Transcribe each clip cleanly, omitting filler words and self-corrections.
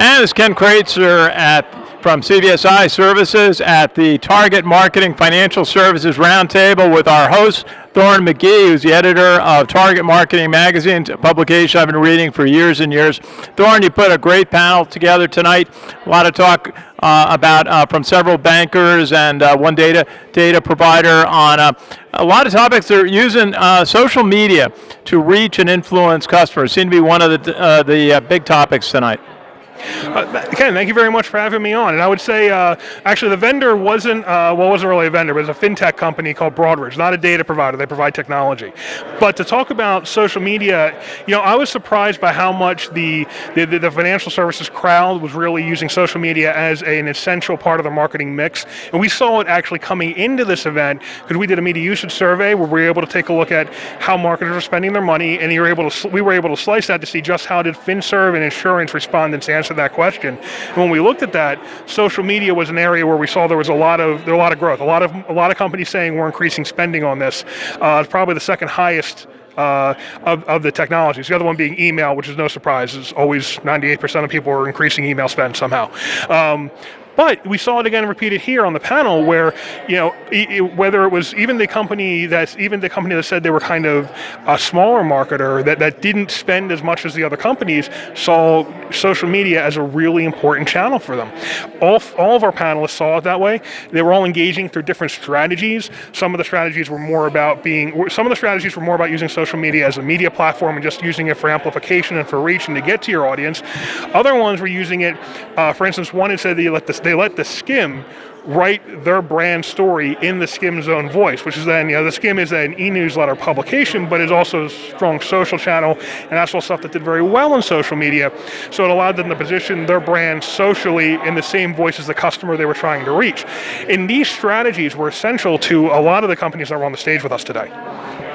And it's Ken Kreitzer from CVSI Services at the Target Marketing Financial Services Roundtable with our host, Thorin McGee, who's the editor of Target Marketing Magazine, a publication I've been reading for years and years. Thorin, you put a great panel together tonight. A lot of talk about from several bankers and one data provider on a lot of topics. They're using social media to reach and influence customers. Seem to be one of the big topics tonight. Ken, thank you very much for having me on. And I would say, actually, the vendor wasn't really a vendor, but it was a fintech company called Broadridge, not a data provider. They provide technology. But to talk about social media, I was surprised by how much the financial services crowd was really using social media as an essential part of their marketing mix. And we saw it actually coming into this event because we did a media usage survey where we were able to take a look at how marketers are spending their money, and we were able to slice that to see just how did FinServ and insurance respondents answer that question. And when we looked at that, social media was an area where we saw there was a lot of growth. A lot of companies saying we're increasing spending on this. It's probably the second highest of the technologies. The other one being email, which is no surprise. Is always 98% of people are increasing email spend somehow. But we saw it again repeated here on the panel where, whether it was even the company that said they were kind of a smaller marketer that didn't spend as much as the other companies, saw social media as a really important channel for them. All of our panelists saw it that way. They were all engaging through different strategies. Some of the strategies were more about using social media as a media platform and just using it for amplification and for reach and to get to your audience. Other ones were using it, for instance, one had said that they let the Skim write their brand story in the Skim's own voice, which is then, the Skim is an e-newsletter publication, but is also a strong social channel, and that's all stuff that did very well in social media. So it allowed them to position their brand socially in the same voice as the customer they were trying to reach. And these strategies were essential to a lot of the companies that were on the stage with us today.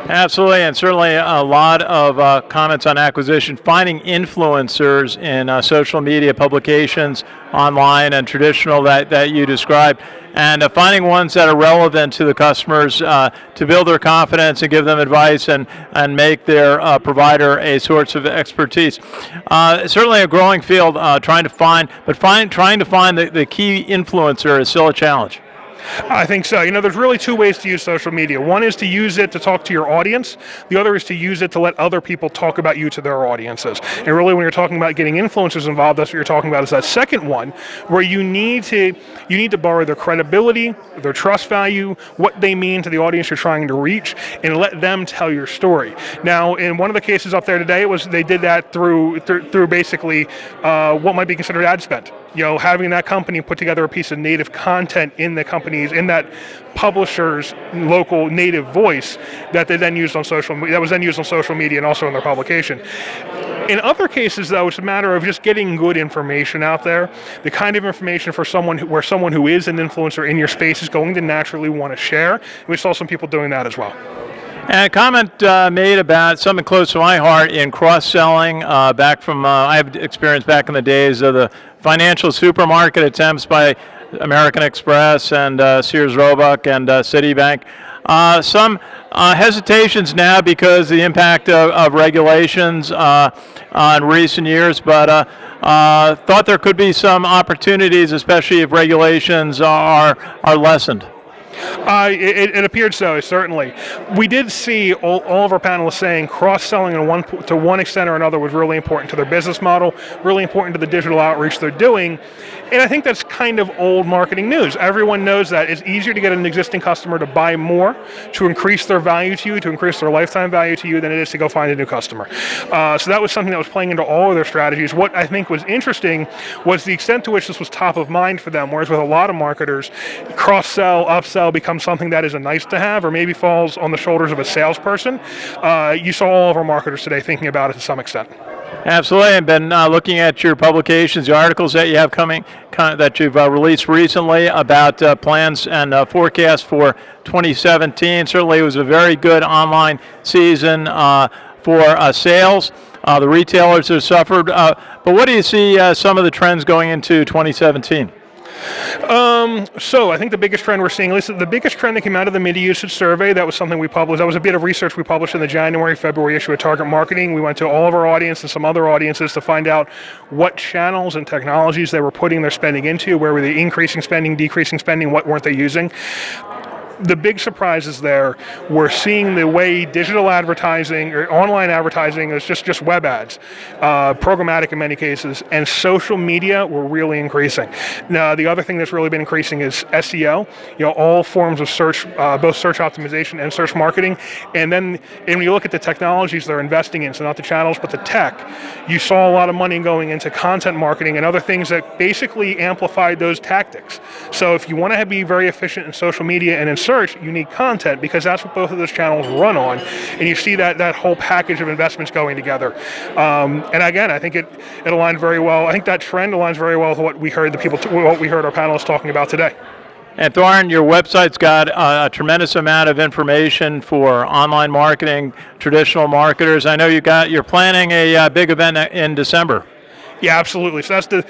Absolutely, and certainly a lot of comments on acquisition, finding influencers in social media publications, online and traditional that you described, and finding ones that are relevant to the customers to build their confidence and give them advice and make their provider a source of expertise. Certainly a growing field trying to find the key influencer is still a challenge. I think so. There's really two ways to use social media. One is to use it to talk to your audience. The other is to use it to let other people talk about you to their audiences. And really, when you're talking about getting influencers involved, that's what you're talking about is that second one, where you need to borrow their credibility, their trust value, what they mean to the audience you're trying to reach, and let them tell your story. Now, in one of the cases up there today, they did that through basically what might be considered ad spend. Having that company put together a piece of native content in that publisher's local native voice that they then used on social media and also in their publication. In other cases, though, it's a matter of just getting good information out there. The kind of information where someone who is an influencer in your space is going to naturally want to share. We saw some people doing that as well. And a comment made about something close to my heart in cross-selling. I have experience back in the days of the financial supermarket attempts by American Express and Sears Roebuck and Citibank. Some hesitations now because of the impact of regulations in recent years, but thought there could be some opportunities, especially if regulations are lessened. It appeared so, certainly. We did see all of our panelists saying cross-selling to one extent or another was really important to their business model, really important to the digital outreach they're doing. And I think that's kind of old marketing news. Everyone knows that it's easier to get an existing customer to buy more, to increase their value to you, to increase their lifetime value to you, than it is to go find a new customer. So that was something that was playing into all of their strategies. What I think was interesting was the extent to which this was top of mind for them, whereas with a lot of marketers, cross-sell, upsell becomes something that is a nice to have or maybe falls on the shoulders of a salesperson. You saw all of our marketers today thinking about it to some extent. Absolutely. I've been looking at your publications, the articles that you have that you've released recently about plans and forecasts for 2017. Certainly it was a very good online season for sales. The retailers have suffered. But what do you see some of the trends going into 2017? So I think the biggest trend we're seeing, at least the biggest trend that came out of the media usage survey, that was something we published. That was a bit of research we published in the January, February issue of Target Marketing. We went to all of our audience and some other audiences to find out what channels and technologies they were putting their spending into, where were they increasing spending, decreasing spending, what weren't they using. The big surprises there, we're seeing the way digital advertising or online advertising is just web ads, programmatic in many cases, and social media were really increasing. Now, the other thing that's really been increasing is SEO, all forms of search, both search optimization and search marketing. And then when you look at the technologies they're investing in, so not the channels, but the tech, you saw a lot of money going into content marketing and other things that basically amplified those tactics. So if you want to be very efficient in social media and in search, you need content, because that's what both of those channels run on, and you see that whole package of investments going together. And again, I think it aligned very well. I think that trend aligns very well with what we heard what we heard our panelists talking about today. And Thorin, your website's got a tremendous amount of information for online marketing, traditional marketers. I know you're planning a big event in December. Yeah, absolutely. So that's the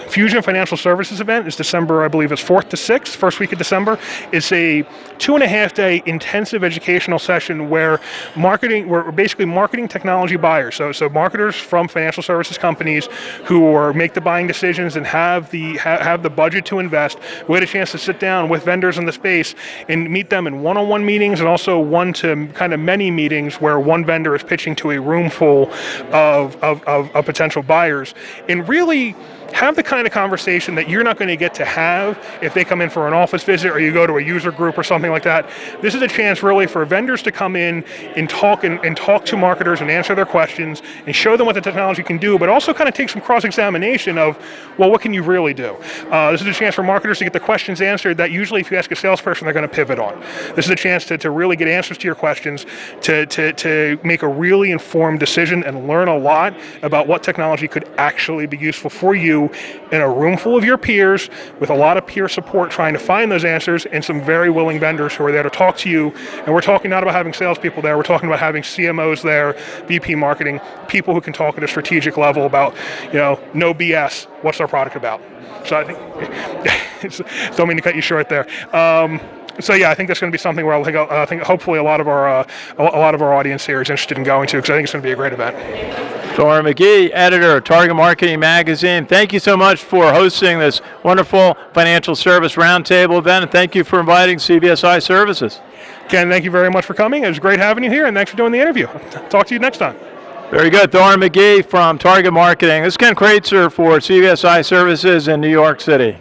Fusion Financial Services event is December, I believe it's 4th to 6th, first week of December. It's a 2.5-day intensive educational session where we're basically marketing technology buyers. So marketers from financial services companies who make the buying decisions and have the budget to invest. We had a chance to sit down with vendors in the space and meet them in one-on-one meetings, and also one to kind of many meetings where one vendor is pitching to a room full of potential buyers, and really have the kind of conversation that you're not going to get to have if they come in for an office visit or you go to a user group or something like that. This is a chance really for vendors to come in and talk to marketers and answer their questions and show them what the technology can do, but also kind of take some cross-examination of, well, what can you really do? This is a chance for marketers to get the questions answered that usually if you ask a salesperson, they're going to pivot on. This is a chance to really get answers to your questions, to make a really informed decision and learn a lot about what technology could actually be useful for you in a room full of your peers with a lot of peer support trying to find those answers, and some very willing vendors who are there to talk to you. And we're talking not about having salespeople there, we're talking about having CMOs there, VP marketing, people who can talk at a strategic level about, no BS, what's our product about. So I think, don't mean to cut you short there. So yeah, I think that's going to be something where I think hopefully a lot of our audience here is interested in going to, because I think it's going to be a great event. Thorin McGee, editor of Target Marketing Magazine. Thank you so much for hosting this wonderful financial service roundtable event, and thank you for inviting CBSI Services. Ken, thank you very much for coming. It was great having you here, and thanks for doing the interview. Talk to you next time. Very good. Thorin McGee from Target Marketing. This is Ken Kreitzer for CBSI Services in New York City.